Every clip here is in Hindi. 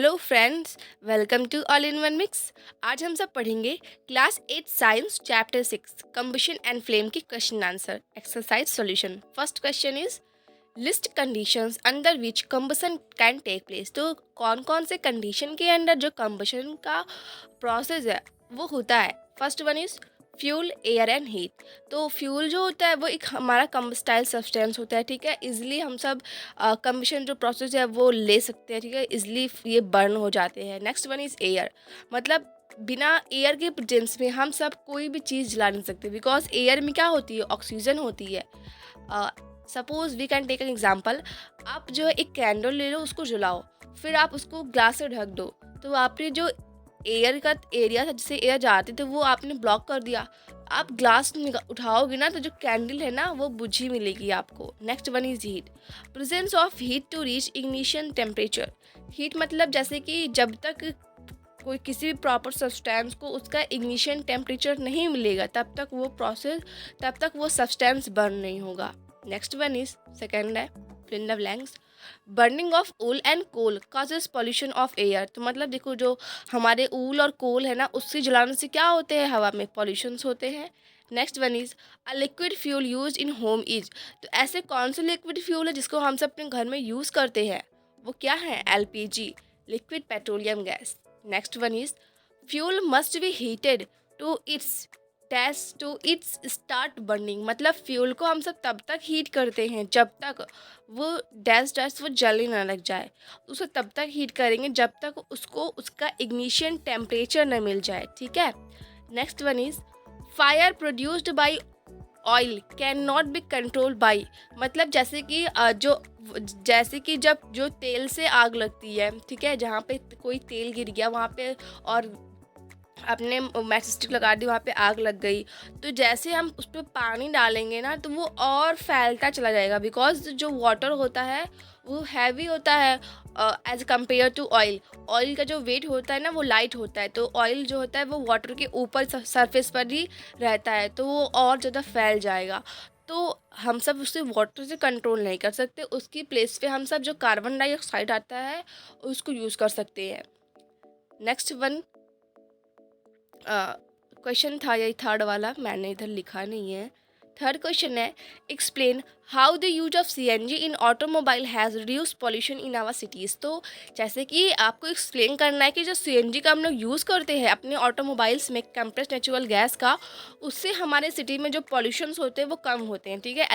Hello friends, welcome to all in one mix. आज हम सब पढ़ेंगे class 8 science chapter 6 combustion and flame की question answer exercise solution. First question is list conditions under which combustion can take place. तो कौन कौन से कंडीशन के अंदर जो कंबशन का प्रोसेस है वो होता है। First one is fuel, air and heat. तो फ्यूल जो होता है वो एक हमारा कम्बस्टाइल सब्सटेंस होता है, ठीक है। इजली हम सब कम्बशन जो प्रोसेस है वो ले सकते हैं, ठीक है। इजली ये बर्न हो जाते हैं। नेक्स्ट वन इज़ एयर, मतलब बिना एयर के प्रेजेंस में हम सब कोई भी चीज़ जला नहीं सकते, बिकॉज एयर में क्या होती है, ऑक्सीजन होती है। Suppose we can take an example, आप जो है एक कैंडल ले लो, उसको जलाओ, फिर आप उसको ग्लास से ढक दो, तो आपने जो एयर का एरिया था जिससे एयर जाती थी वो आपने ब्लॉक कर दिया। आप ग्लास उठाओगे ना तो जो कैंडल है ना वो बुझी मिलेगी आपको। Next one is heat, presence of heat to reach ignition temperature. Heat मतलब जैसे कि जब तक कोई किसी भी प्रॉपर सब्सटेंस को उसका इग्निशन टेम्परेचर नहीं मिलेगा तब तक वो सब्सटेंस बर्न नहीं होगा। नेक्स्ट वन इज सेकेंड है fill in the blanks, burning of wool and coal causes pollution of air. तो मतलब देखो, जो हमारे ऊल और कोल है ना उससे जलाने से क्या होते हैं, हवा में पॉल्यूशंस होते हैं। Next one is a liquid fuel use in home is. तो ऐसे कौन से लिक्विड फ्यूल है जिसको हम सब अपने घर में यूज़ करते हैं, वो क्या है, LPG, liquid petroleum gas. Next one is fuel must be heated to its start burning. मतलब फ्यूल को हम सब तब तक हीट करते हैं जब तक वो वो जलने ना लग जाए। उसे तब तक हीट करेंगे जब तक उसको उसका इग्निशन टेम्परेचर न मिल जाए, ठीक है। Next one is fire produced by oil can not be control by. मतलब जैसे कि जब जो तेल से आग लगती है, ठीक है, जहाँ पे कोई तेल गिर गया वहाँ पे और आपने मैच स्टिक लगा दी, वहाँ पे आग लग गई, तो जैसे हम उस पर पानी डालेंगे ना तो वो और फैलता चला जाएगा, बिकॉज जो वाटर होता है वो हैवी होता है as compare to oil. Oil का जो वेट होता है ना वो लाइट होता है, तो ऑयल जो होता है वो वाटर के ऊपर सरफेस पर ही रहता है, तो वो और ज़्यादा फैल जाएगा। तो हम सब उसे वाटर से कंट्रोल नहीं कर सकते, उसकी प्लेस पे हम सब जो कार्बन डाइऑक्साइड आता है उसको यूज़ कर सकते हैं। नेक्स्ट वन क्वेश्चन था यही थर्ड वाला, मैंने इधर लिखा नहीं है। थर्ड क्वेश्चन है explain how the use of CNG in automobile has reduce pollution in our cities. तो जैसे कि आपको एक्सप्लेन करना है कि जो सीएनजी का हम लोग यूज़ करते हैं अपने ऑटोमोबाइल्स में, कंप्रेस्ड नेचुरल गैस का, उससे हमारे सिटी में जो पॉल्यूशंस होते हैं वो कम होते हैं, ठीक है,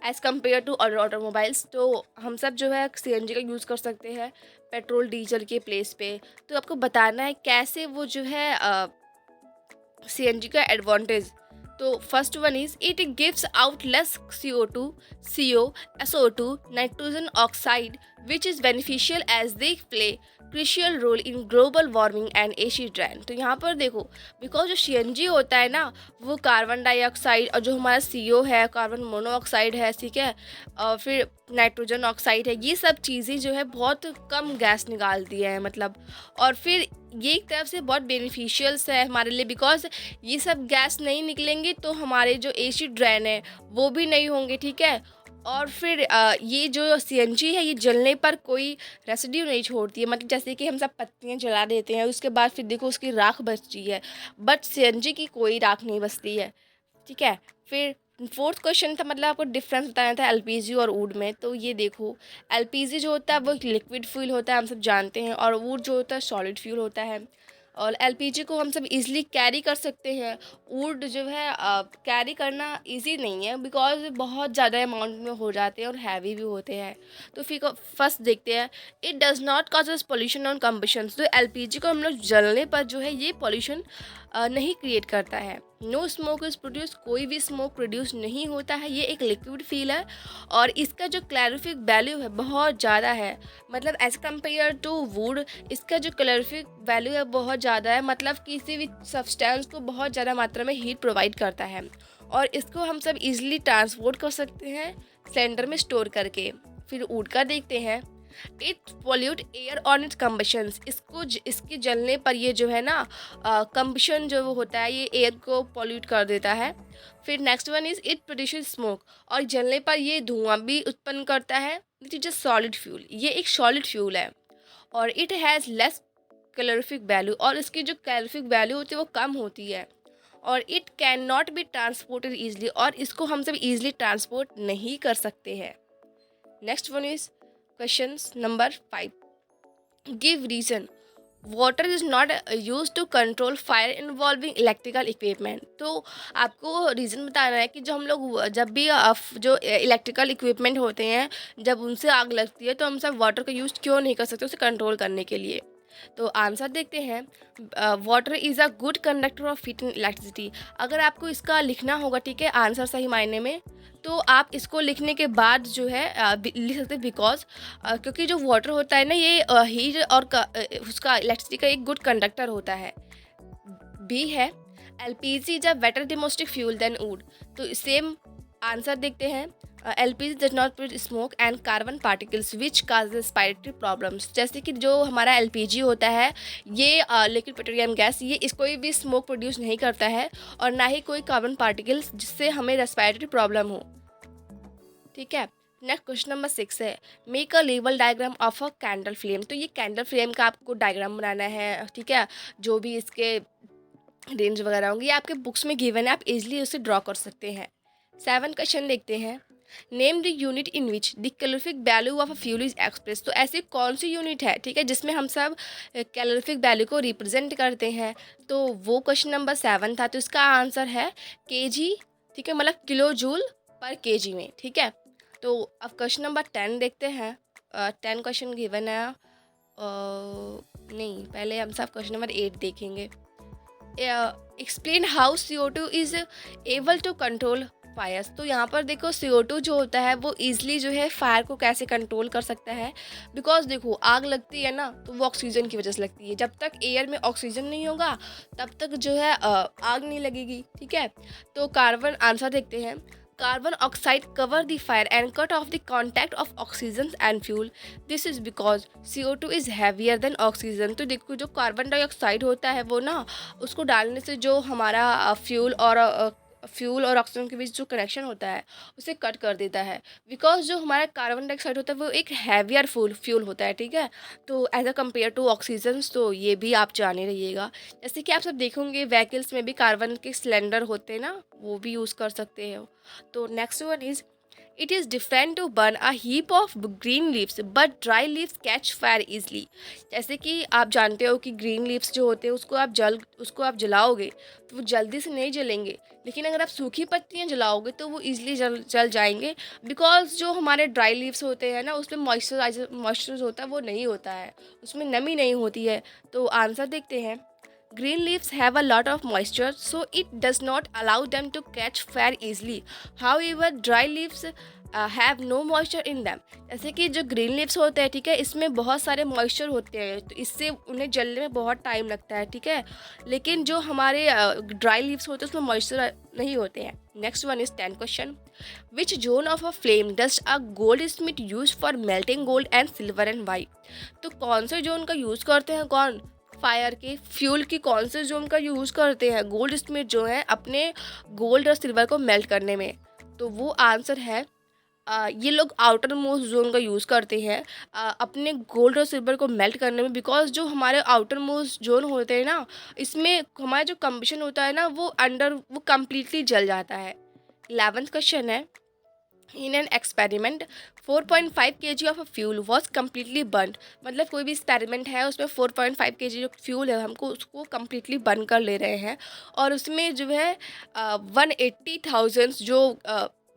as compare to other automobiles. तो हम सब जो है सीएनजी का यूज़ कर सकते हैं पेट्रोल डीजल के प्लेस पे। तो आपको बताना है कैसे वो जो है सीएनजी का एडवांटेज। तो first one is it gives out less CO2, CO, SO2, nitrogen oxide which is beneficial as they play crucial role in global warming and acid rain. तो यहाँ पर देखो, बिकॉज जो सीएनजी होता है ना वो कार्बन डाइऑक्साइड और जो हमारा CO है, कार्बन मोनोऑक्साइड है, ठीक है, और फिर नाइट्रोजन ऑक्साइड है, ये सब चीज़ें जो है बहुत कम गैस निकालती है, मतलब, और फिर ये एक तरफ से बहुत बेनिफिशियल्स है हमारे लिए, बिकॉज ये सब गैस नहीं निकलेंगे तो हमारे जो एसी ड्रेन है वो भी नहीं होंगे, ठीक है। और फिर ये जो सीएनजी है ये जलने पर कोई रेसिड्यू नहीं छोड़ती है, मतलब जैसे कि हम सब पत्तियां जला देते हैं उसके बाद फिर देखो उसकी राख बचती है, बट सीएनजी की कोई राख नहीं बचती है, ठीक है। फिर फोर्थ क्वेश्चन था, मतलब आपको डिफरेंस बताना था एलपीजी और वुड में। तो ये देखो, एलपीजी जो होता है वो एक लिक्विड फ्यूल होता है, हम सब जानते हैं, और वुड जो होता है सॉलिड फ्यूल होता है। और एलपीजी को हम सब इजीली कैरी कर सकते हैं, वुड जो है कैरी करना इजी नहीं है, बिकॉज बहुत ज़्यादा अमाउंट में हो जाते हैं और हैवी भी होते हैं। तो फिर फर्स्ट देखते हैं, it does not causes pollution on combustion. तो एलपीजी को हम लोग जलने पर जो है ये पॉल्यूशन नहीं क्रिएट करता है। नो स्मोक इज़ प्रोड्यूस, कोई भी स्मोक प्रोड्यूस नहीं होता है, ये एक लिक्विड फील है, और इसका जो कैलोरीफिक वैल्यू है बहुत ज़्यादा है, मतलब एज कम्पेयर टू वुड इसका जो कैलोरीफिक वैल्यू है बहुत ज़्यादा है, मतलब किसी भी सब्सटेंस को बहुत ज़्यादा मात्रा में हीट प्रोवाइड करता है, और इसको हम सब इजीली ट्रांसपोर्ट कर सकते हैं सिलेंडर में स्टोर करके। फिर वुड का देखते हैं, it pollute air on its combustions. इसके जलने पर ये जो है ना कम्बशन जो वो होता है ये एयर को पॉल्यूट कर देता है। फिर next one is it produces smoke, और जलने पर ये धुआं भी उत्पन्न करता है, which is a solid fuel, ये एक सॉलिड फ्यूल है। और it has less calorific value, और इसकी जो कैलोरीफिक वैल्यू होती है वो कम होती है। और it can not be transported easily, और इसको हम सब ईजिली ट्रांसपोर्ट नहीं कर सकते हैं। Next one is question number 5, give reason water is not use to control fire involving electrical equipment. तो आपको रीज़न बताना है कि जो हम लोग जब भी जो इलेक्ट्रिकल इक्विपमेंट होते हैं, जब उनसे आग लगती है तो हम सब वाटर का यूज़ क्यों नहीं कर सकते उसे कंट्रोल करने के लिए। तो आंसर देखते हैं, water is a good conductor of heat and electricity. अगर आपको इसका लिखना होगा, ठीक है, आंसर सही मायने में, तो आप इसको लिखने के बाद जो है लिख सकते हैं बिकॉज, क्योंकि जो वाटर होता है ना ये हीट और उसका इलेक्ट्रिसिटी का एक गुड कंडक्टर होता है। बी है, LPG is a better domestic fuel than wood. तो सेम आंसर देखते हैं, LPG does not produce smoke and carbon particles which cause respiratory problems. जैसे कि जो हमारा एलपीजी होता है, ये लिक्विड पेट्रोलियम गैस, ये इस कोई भी स्मोक प्रोड्यूस नहीं करता है और ना ही कोई कार्बन पार्टिकल्स जिससे हमें रेस्पिरेटरी प्रॉब्लम हो। ठीक है। नेक्स्ट क्वेश्चन नंबर 6 है, make a level diagram of a candle flame. तो ये कैंडल फ्लेम का आपको डायग्राम बनाना है, ठीक है। जो भी इसके रेंज वगैरह होंगी ये आपके बुक्स में गिवन है, आप इजीली उसे ड्रॉ कर सकते हैं। 7 क्वेश्चन देखते हैं, name the unit in which the calorific value of a fuel is express. तो ऐसी कौन सी यूनिट है, ठीक है, जिसमें हम सब कैलोरीफिक वैल्यू को रिप्रेजेंट करते हैं। तो वो क्वेश्चन नंबर 7 था, तो इसका आंसर है केजी, ठीक है, मतलब किलो जूल पर केजी में। ठीक है। तो अब क्वेश्चन नंबर 10 देखते हैं। 10 क्वेश्चन गिवन है, नहीं, पहले हम सब क्वेश्चन नंबर 8 देखेंगे। Explain how CO2 is able to control fires. तो यहाँ पर देखो CO2 जो होता है वो ईजिली जो है फायर को कैसे कंट्रोल कर सकता है। बिकॉज देखो आग लगती है ना, तो वो ऑक्सीजन की वजह से लगती है। जब तक एयर में ऑक्सीजन नहीं होगा तब तक जो है आग नहीं लगेगी। ठीक है। तो कार्बन, आंसर देखते हैं, carbon oxide cover the fire and cut off the contact of oxygen and fuel. This is because CO2 is heavier than oxygen. तो देखो जो कार्बन डाइऑक्साइड होता है वो ना, उसको डालने से जो हमारा फ्यूल और ऑक्सीजन के बीच जो कनेक्शन होता है उसे कट कर देता है। बिकॉज जो हमारा कार्बन डाइऑक्साइड होता है वो एक हैवियर फ्यूल होता है। ठीक है। तो as a compare to oxygen, तो ये भी आप जाने रहिएगा। जैसे कि आप सब देखोगे व्हीकल्स में भी कार्बन के सिलेंडर होते हैं ना, वो भी यूज़ कर सकते हो। तो next one is, it is different to burn a heap of green leaves but dry leaves catch fire easily. जैसे कि आप जानते हो कि ग्रीन लीव्स जो होते हैं उसको आप जलाओगे तो वो जल्दी से नहीं जलेंगे, लेकिन अगर आप सूखी पत्तियां जलाओगे तो वो ईजिली जल जाएंगे। बिकॉज जो हमारे ड्राई लीव्स होते हैं ना उसमें मॉइस्चर होता है वो नहीं होता है, उसमें नमी नहीं होती है। तो आंसर देखते हैं, green leaves have a lot of moisture, so it does not allow them to catch fire easily. However, dry leaves have no moisture in them. जैसे कि जो ग्रीन लीव्स होते हैं, ठीक है, इसमें बहुत सारे मॉइस्चर होते हैं तो इससे उन्हें जलने में बहुत टाइम लगता है। ठीक है। लेकिन जो हमारे ड्राई लीव्स होते हैं उसमें मॉइस्चर नहीं होते हैं। Next one is 10 question, which zone of a flame does a gold Smith use for melting gold and silver and white. तो कौन से जोन का यूज़ करते हैं, कौन, फायर के फ्यूल की कौन से जोन का यूज़ करते हैं गोल्ड स्मिथ जो है अपने गोल्ड और सिल्वर को मेल्ट करने में। तो वो आंसर है, ये लोग आउटर मोस्ट जोन का यूज़ करते हैं अपने गोल्ड और सिल्वर को मेल्ट करने में। बिकॉज जो हमारे आउटर मोस्ट जोन होते हैं ना, इसमें हमारा जो कंबशन होता है ना वो कम्प्लीटली जल जाता है। 11th क्वेश्चन है, in an experiment 4.5 kg of a fuel was completely burn. मतलब कोई भी एक्सपेरिमेंट है उसमें 4.5 kg जो फ्यूल है हमको उसको कम्प्लीटली बर्न कर ले रहे हैं, और उसमें जो है 180,000 जो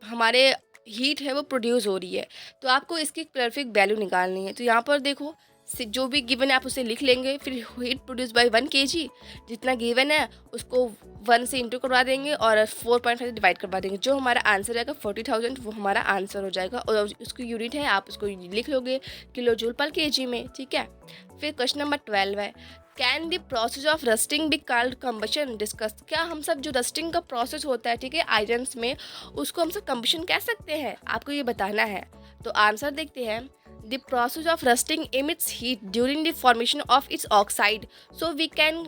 हमारे हीट है वो प्रोड्यूस हो रही है। तो आपको इसकी कैलोरीफिक वैल्यू निकालनी है। तो यहाँ पर देखो जो भी गिवन है आप उसे लिख लेंगे, फिर हीट प्रोड्यूस बाय 1 kg जितना गिवन है उसको 1 से इंटू करवा देंगे और 4.5 से डिवाइड करवा देंगे। जो हमारा आंसर आएगा 40,000 वो हमारा आंसर हो जाएगा, और उसकी यूनिट है आप उसको लिख लोगे किलो जूल पर केजी में। ठीक है। फिर क्वेश्चन नंबर 12 है, can the process of rusting be called combustion discuss. क्या हम सब जो रस्टिंग का प्रोसेस होता है, ठीक है, आयरन्स में, उसको हम सब कंबशन कह सकते हैं, आपको ये बताना है। तो आंसर देखते हैं, the process of rusting emits heat during the formation of its oxide, so we can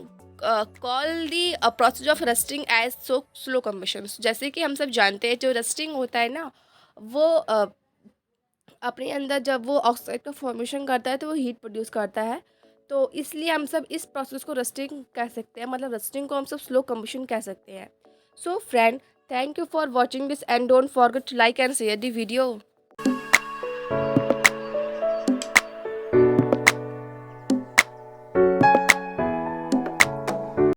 call the process of rusting as slow combustion। जैसे कि हम सब जानते हैं जो रस्टिंग होता है ना वो अपने अंदर जब वो ऑक्साइड का फॉर्मेशन करता है तो वो हीट प्रोड्यूस करता है। तो इसलिए हम सब इस प्रोसेस को रस्टिंग कह सकते हैं, मतलब रस्टिंग को हम सब स्लो कम्बशन कह सकते हैं। So friend, thank you for watching this and don't forget to like and share the video.